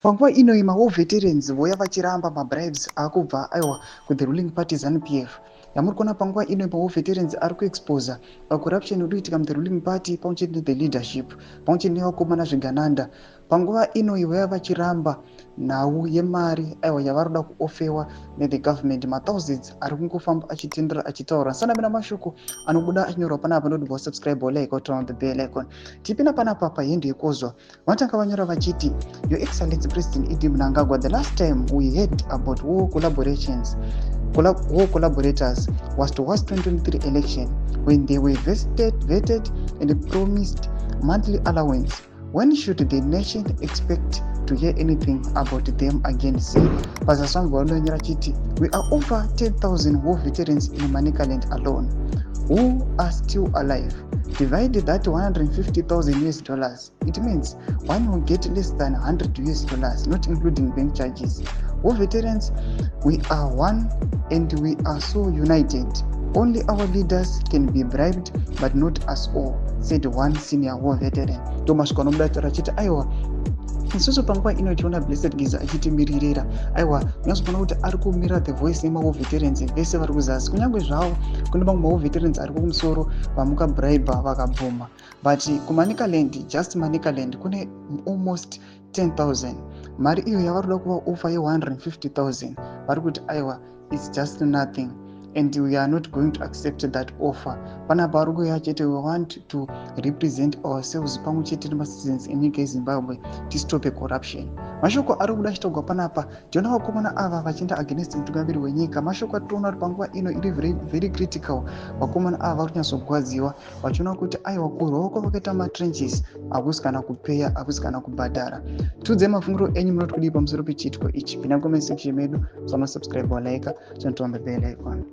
Panguva ino maWar Veterans voya vachiramba mabribes akubva aiwa kuThe ruling party ZANU-PF. Yamuri kuona panguva ino maWar Veterans ari kuexposa corruption iri kuitika muThe ruling party pamwechete neThe leadership pamwechete nevakomana zvigananda. Panguva ino voya vachiramba nhau yemari aiwa yavari kuda kuofewa neThe government. Mathousands ari kungofamba achitendera achitaura sanamina mashoko anobuda achinyorwa panapa noti subscribe or like or turn on the bell icon. Tipina panapa pahendi yekozwa vanotanga vanyora vachiti Your Excellency President Idi Mnangagwa, the last time we heard about war collaborators was towards 2023 election when they were vetted and promised monthly allowance. When should the nation expect to hear anything about them again? See, Pastor Chiti, we are over 10,000 war veterans in Manicaland alone who are still alive. Divide that $150,000. It means one will get less than $100, not including bank charges. War veterans, we are one and we are so united. Only our leaders can be bribed, but not us all, said one senior war veteran. Thomas Konomdatara chiti aiwa isusu panguva ino tiona Blessed Giza achitimiririra aiwa unozoona kuti ari kumira the voice yemaWar Veterans vese vari kuzasi kunyange zvavo kune vamwe maWar Veterans ari kumusoro vamukabribha vakabvuma, but kuManicaland, just Manicaland kune almost 10,000. Mari iyo yavari kuda kuva offer ye$150,000 vari kuti aiwa it's just nothing and we are not going to accept that offer. Panapa vari kuuya chete we want to represent ourselves pamwe chete nemacitizens enyika yeZimbabwe tistope corruption. Mashoko ari kuda chitogwa panapa tiona vakomana ava vachienda against mutungamiri wenyika. Mashoko atinoona kuti panguva ino iri very critical. Vakomana ava vari kunyatsogwadziwa vachiona kuti aiwa kurwawo kwavakaita matrenches hakusi kana kupeya, hakusi kana kubhadhara. Tiudze mafungiro enyu munoti kudii pamusoro pechiitiko ichi. Pinda comment section medu, subscribe or like, turn on the bell icon.